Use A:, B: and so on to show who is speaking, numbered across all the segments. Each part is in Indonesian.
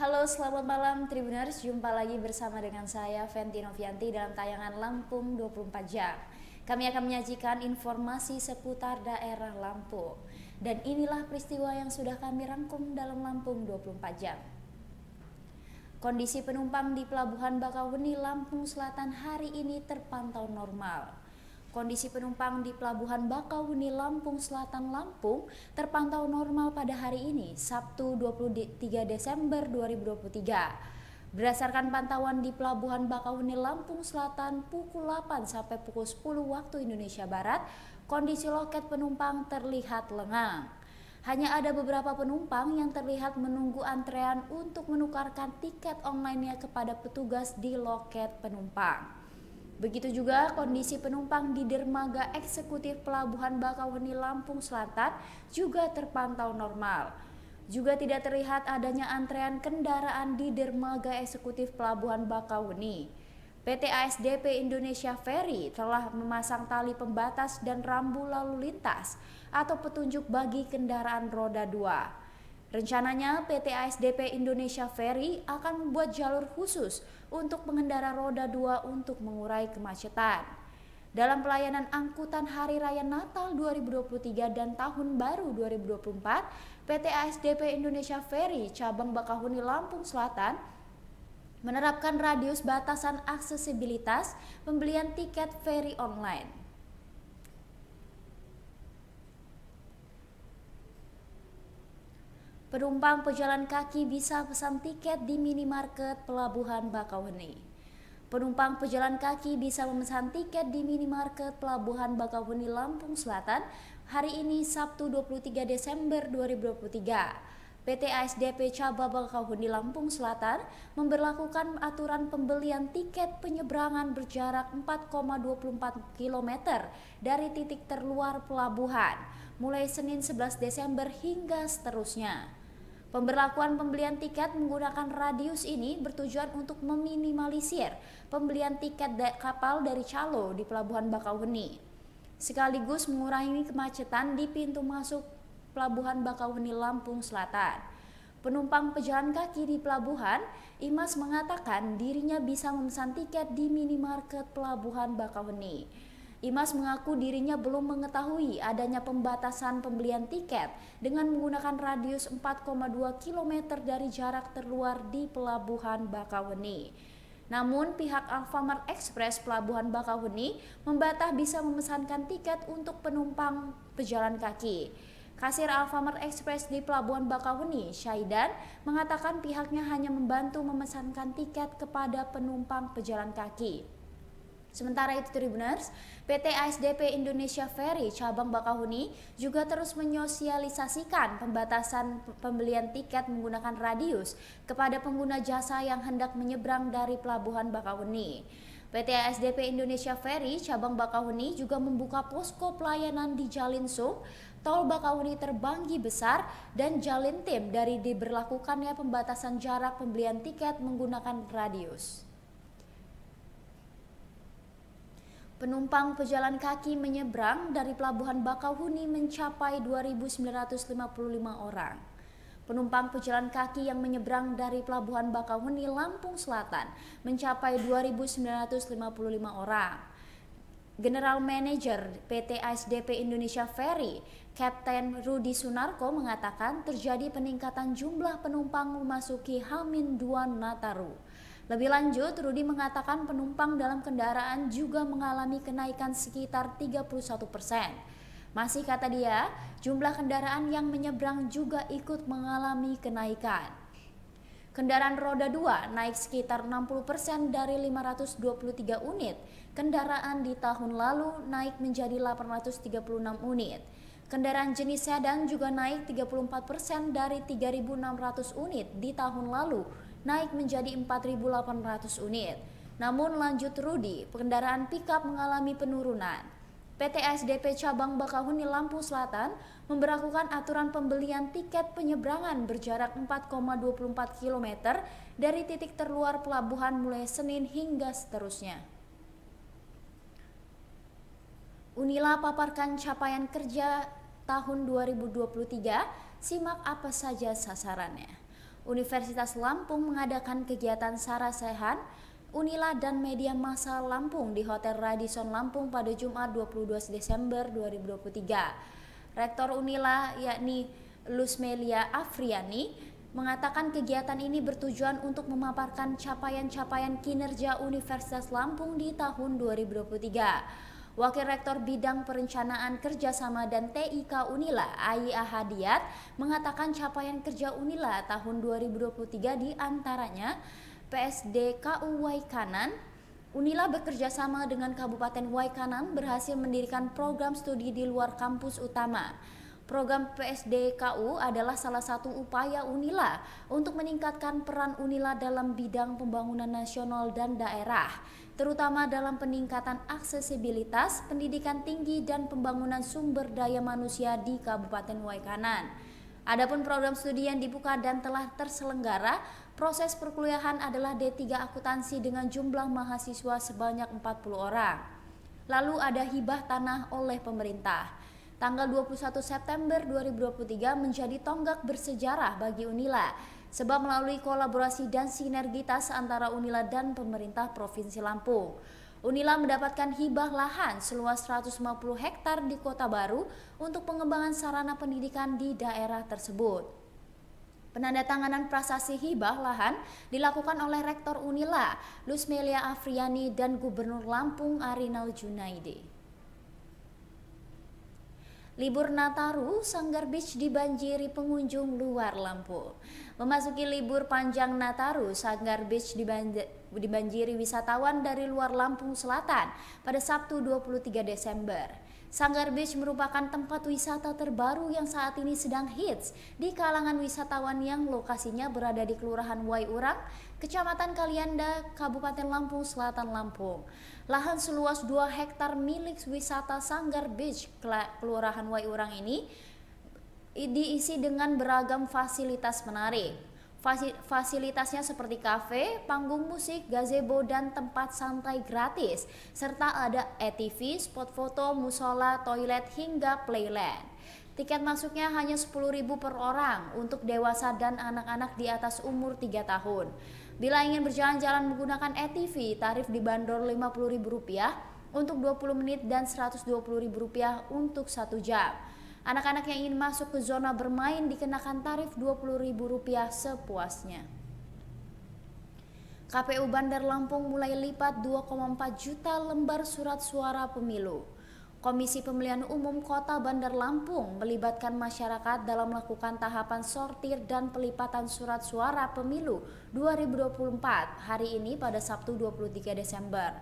A: Halo, selamat malam Tribuners. Jumpa lagi bersama dengan saya Fenty Novianti dalam tayangan Lampung 24 Jam. Kami akan menyajikan informasi seputar daerah Lampung. Dan inilah peristiwa yang sudah kami rangkum dalam Lampung 24 Jam. Kondisi penumpang di Pelabuhan Bakauheni, Lampung Selatan hari ini terpantau normal. Kondisi penumpang di Pelabuhan Bakauheni, Lampung Selatan, Lampung terpantau normal pada hari ini, Sabtu 23 Desember 2023. Berdasarkan pantauan di Pelabuhan Bakauheni, Lampung Selatan pukul 8 sampai pukul 10 waktu Indonesia Barat, kondisi loket penumpang terlihat lengang. Hanya ada beberapa penumpang yang terlihat menunggu antrean untuk menukarkan tiket online-nya kepada petugas di loket penumpang. Begitu juga kondisi penumpang di dermaga eksekutif Pelabuhan Bakauheni, Lampung Selatan juga terpantau normal. Juga tidak terlihat adanya antrean kendaraan di dermaga eksekutif Pelabuhan Bakauheni. PT ASDP Indonesia Ferry telah memasang tali pembatas dan rambu lalu lintas atau petunjuk bagi kendaraan roda 2. Rencananya PT ASDP Indonesia Ferry akan membuat jalur khusus untuk pengendara roda 2 untuk mengurai kemacetan. Dalam pelayanan angkutan Hari Raya Natal 2023 dan Tahun Baru 2024, PT ASDP Indonesia Ferry cabang Bakauheni, Lampung Selatan menerapkan radius batasan aksesibilitas pembelian tiket ferry online. Penumpang pejalan kaki bisa pesan tiket di minimarket Pelabuhan Bakauheni. Penumpang pejalan kaki bisa memesan tiket di minimarket Pelabuhan Bakauheni, Lampung Selatan hari ini Sabtu 23 Desember 2023. PT ASDP Cabang Bakauheni, Lampung Selatan memberlakukan aturan pembelian tiket penyeberangan berjarak 4,24 km dari titik terluar pelabuhan mulai Senin 11 Desember hingga seterusnya. Pemberlakuan pembelian tiket menggunakan radius ini bertujuan untuk meminimalisir pembelian tiket kapal dari Calo di Pelabuhan Bakauheni, sekaligus mengurangi kemacetan di pintu masuk Pelabuhan Bakauheni, Lampung Selatan. Penumpang pejalan kaki di pelabuhan, Imas mengatakan dirinya bisa memesan tiket di minimarket Pelabuhan Bakauheni. Imas mengaku dirinya belum mengetahui adanya pembatasan pembelian tiket dengan menggunakan radius 4,2 km dari jarak terluar di Pelabuhan Bakauheni. Namun pihak Alfamart Express Pelabuhan Bakauheni membantah bisa memesankan tiket untuk penumpang pejalan kaki. Kasir Alfamart Express di Pelabuhan Bakauheni, Syaidan, mengatakan pihaknya hanya membantu memesankan tiket kepada penumpang pejalan kaki. Sementara itu Tribuners, PT ASDP Indonesia Ferry cabang Bakauheni juga terus menyosialisasikan pembatasan pembelian tiket menggunakan radius kepada pengguna jasa yang hendak menyeberang dari Pelabuhan Bakauheni. PT ASDP Indonesia Ferry cabang Bakauheni juga membuka posko pelayanan di Jalinsung, Tol Bakauheni Terbanggi Besar, dan Jalintim dari diberlakukannya pembatasan jarak pembelian tiket menggunakan radius. Penumpang pejalan kaki menyeberang dari Pelabuhan Bakauheni mencapai 2.955 orang. Penumpang pejalan kaki yang menyeberang dari Pelabuhan Bakauheni, Lampung Selatan mencapai 2.955 orang. General Manager PT ASDP Indonesia Ferry, Kapten Rudi Sunarko mengatakan terjadi peningkatan jumlah penumpang memasuki H-2 Nataru. Lebih lanjut, Rudi mengatakan penumpang dalam kendaraan juga mengalami kenaikan sekitar 31%. Masih kata dia, jumlah kendaraan yang menyeberang juga ikut mengalami kenaikan. Kendaraan roda 2 naik sekitar 60% dari 523 unit. Kendaraan di tahun lalu naik menjadi 836 unit. Kendaraan jenis sedan juga naik 34% dari 3.600 unit di tahun lalu, naik menjadi 4.800 unit. Namun lanjut Rudi, kendaraan pickup mengalami penurunan. PT ASDP Cabang Bakauheni, Lampung Selatan memberlakukan aturan pembelian tiket penyeberangan berjarak 4,24 km dari titik terluar pelabuhan mulai Senin hingga seterusnya. Unila paparkan capaian kerja tahun 2023, simak apa saja sasarannya. Universitas Lampung mengadakan kegiatan Sarasehan, Unila dan media massa Lampung di Hotel Radisson Lampung pada Jumat 22 Desember 2023. Rektor Unila yakni Lusmelia Afriani mengatakan kegiatan ini bertujuan untuk memaparkan capaian-capaian kinerja Universitas Lampung di tahun 2023. Wakil Rektor Bidang Perencanaan Kerjasama dan TIK Unila, Ai Ahadiat, mengatakan capaian kerja Unila tahun 2023 diantaranya PSDKU Waikanan. Unila bekerja sama dengan Kabupaten Waikanan berhasil mendirikan program studi di luar kampus utama. Program PSDKU adalah salah satu upaya Unila untuk meningkatkan peran Unila dalam bidang pembangunan nasional dan daerah, terutama dalam peningkatan aksesibilitas, pendidikan tinggi, dan pembangunan sumber daya manusia di Kabupaten Waikanan. Adapun program studi yang dibuka dan telah terselenggara, proses perkuliahan adalah D3 akuntansi dengan jumlah mahasiswa sebanyak 40 orang. Lalu ada hibah tanah oleh pemerintah. Tanggal 21 September 2023 menjadi tonggak bersejarah bagi Unila, sebab melalui kolaborasi dan sinergitas antara Unila dan pemerintah Provinsi Lampung, Unila mendapatkan hibah lahan seluas 150 hektar di Kota Baru untuk pengembangan sarana pendidikan di daerah tersebut. Penandatanganan prasasti hibah lahan dilakukan oleh Rektor Unila, Lusmelia Afriani, dan Gubernur Lampung Arinal Junaidi. Libur Nataru, Sanggar Beach dibanjiri pengunjung luar Lampung. Memasuki libur panjang Nataru, Sanggar Beach dibanjiri wisatawan dari luar Lampung Selatan pada Sabtu 23 Desember. Sanggar Beach merupakan tempat wisata terbaru yang saat ini sedang hits di kalangan wisatawan yang lokasinya berada di Kelurahan Waiurang, Kecamatan Kalianda, Kabupaten Lampung Selatan, Lampung. Lahan seluas 2 hektar milik wisata Sanggar Beach, Kelurahan Waiurang ini diisi dengan beragam fasilitas menarik. Fasilitasnya seperti kafe, panggung musik, gazebo, dan tempat santai gratis, serta ada ATV, spot foto, musola, toilet, hingga playland. Tiket masuknya hanya Rp10.000 per orang untuk dewasa dan anak-anak di atas umur 3 tahun. Bila ingin berjalan-jalan menggunakan ATV, tarif dibanderol Rp50.000 untuk 20 menit dan Rp120.000 untuk 1 jam. Anak-anak yang ingin masuk ke zona bermain dikenakan tarif Rp20.000 sepuasnya. KPU Bandar Lampung mulai lipat 2,4 juta lembar surat suara pemilu. Komisi Pemilihan Umum Kota Bandar Lampung melibatkan masyarakat dalam melakukan tahapan sortir dan pelipatan surat suara pemilu 2024 hari ini pada Sabtu 23 Desember.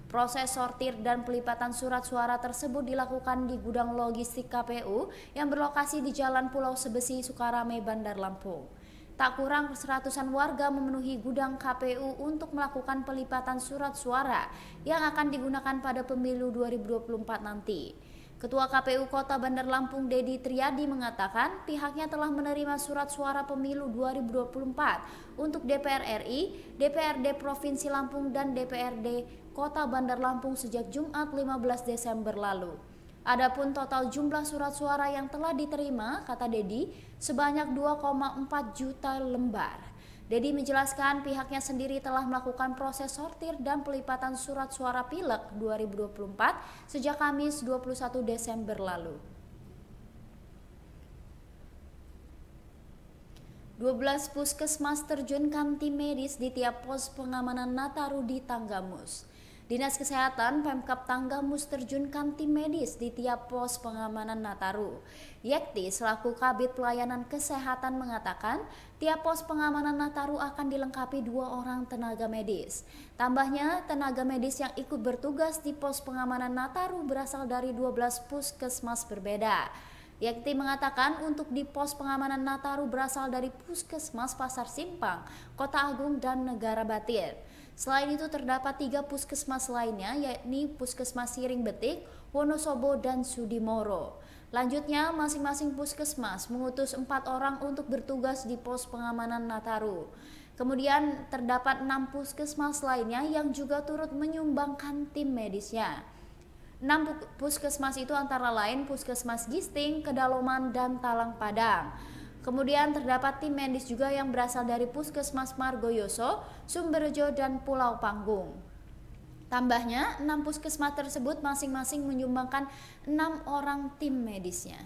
A: Proses sortir dan pelipatan surat suara tersebut dilakukan di gudang logistik KPU yang berlokasi di Jalan Pulau Sebesi, Sukarame, Bandar Lampung. Tak kurang seratusan warga memenuhi gudang KPU untuk melakukan pelipatan surat suara yang akan digunakan pada pemilu 2024 nanti. Ketua KPU Kota Bandar Lampung Dedi Triadi mengatakan pihaknya telah menerima surat suara pemilu 2024 untuk DPR RI, DPRD Provinsi Lampung, dan DPRD Kota Bandar Lampung sejak Jumat 15 Desember lalu. Adapun total jumlah surat suara yang telah diterima, kata Dedi, sebanyak 2,4 juta lembar. Dedi menjelaskan pihaknya sendiri telah melakukan proses sortir dan pelipatan surat suara Pileg 2024 sejak Kamis 21 Desember lalu. 12 puskesmas terjunkan tim medis di tiap pos pengamanan Nataru di Tanggamus. Dinas Kesehatan Pemkab Tanggamus terjunkan tim medis di tiap pos pengamanan Nataru. Yekti selaku Kabid Pelayanan Kesehatan mengatakan tiap pos pengamanan Nataru akan dilengkapi 2 orang tenaga medis. Tambahnya, tenaga medis yang ikut bertugas di pos pengamanan Nataru berasal dari 12 puskesmas berbeda. Yekti mengatakan untuk di pos pengamanan Nataru berasal dari Puskesmas Pasar Simpang, Kota Agung, dan Negara Batir. Selain itu terdapat 3 puskesmas lainnya yakni Puskesmas Siring Betik, Wonosobo, dan Sudimoro. Lanjutnya masing-masing puskesmas mengutus 4 orang untuk bertugas di pos pengamanan Nataru. Kemudian terdapat 6 puskesmas lainnya yang juga turut menyumbangkan tim medisnya. 6 puskesmas itu antara lain Puskesmas Gisting, Kedaloman, dan Talang Padang. Kemudian terdapat tim medis juga yang berasal dari Puskesmas Margoyoso, Sumberjo, dan Pulau Panggung. Tambahnya, 6 puskesmas tersebut masing-masing menyumbangkan 6 orang tim medisnya.